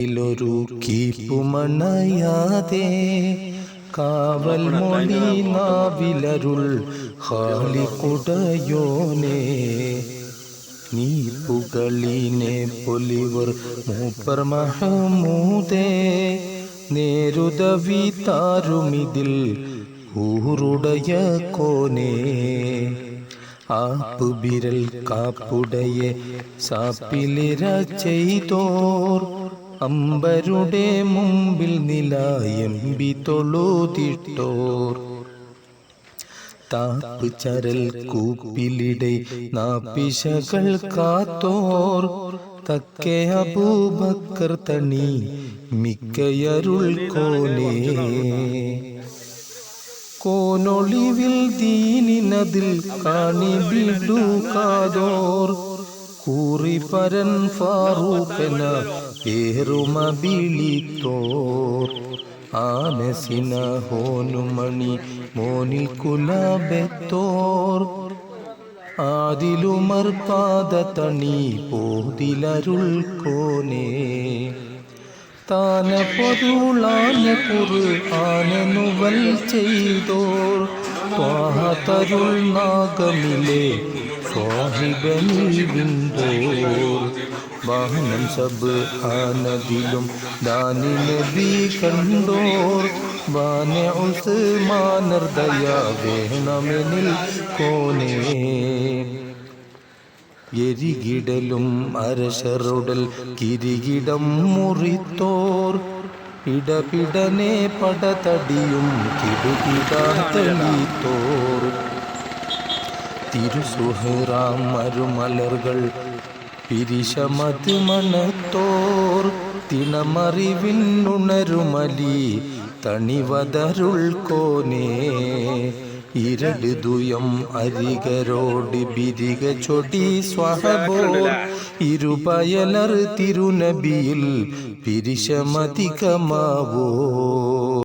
ൊരു കീപ്പുമണയാതെ കാവൽ മൊഴി നാവിലരുൾ ഖാലിഖുടയോനെ നീ പുകളിനെ പൊലിവർ മൂപ്പർ മഹമൂദേ നേരുദവി താരുമിതിൽ ഊറുടയ കോനേ ആപ്പ് ബിരൽ കാപ്പുടയെ സാപ്പിലിര ചെയ്തോർ അമ്പരുടെ മുമ്പിൽ നിലായമ്പി തൊഴുതിട്ടോർ താപ്പ് ചരൽ കൂപ്പിലിടെ നാപ്പിശകൾ കാത്തോർ തക്കെ അബൂബക്കർ തണി മിക്കയരുൾ കോനേ കോനൊളിവിൽ ദീനിനതിൽ കാണി ബിടുക്കാതോർ കൂറിപ്പരൻ ഫാറൂഖന പേരുമ ബിളിത്തോർ ആനസിന ഹോനുമണി മോനിൽ കുലബെത്തോർ ആദിലുമർ പാദ തണി പോതിലരുൾ കോനേ താന പൊരുളാന ഖുർആനുവൽ ചെയ്തോർ ത്വാഹതരുൾ നാഗമിലെ സ്വാഹിബനിൽ വിണ്ടോർ വാഹനം സബ് ആനദിലും ദാനി നബി കണ്ടോർ വാനെ ഉസ്മാനർ ദയ വേണമെനിൽ കോനേ എരികിടലും അരശറുടൽ കിരികിടം മുറിത്തോർ ഇടപിടനെ പടതടിയും കിടുകിടാത്തളിത്തോർ തിരുസുഹറാം മരുമലർകൾ പിരിശമത് മണത്തോർ തിണമറിവിന്നുണരുമലി തണിവതരുൾ കോനേ ഇരട് ദുയം അരികരോട് ബിരിക ചൊടി സ്വഹബോർ ഇരുപയലർ തിരുനബിയിൽ പിരിശമതികമാവോ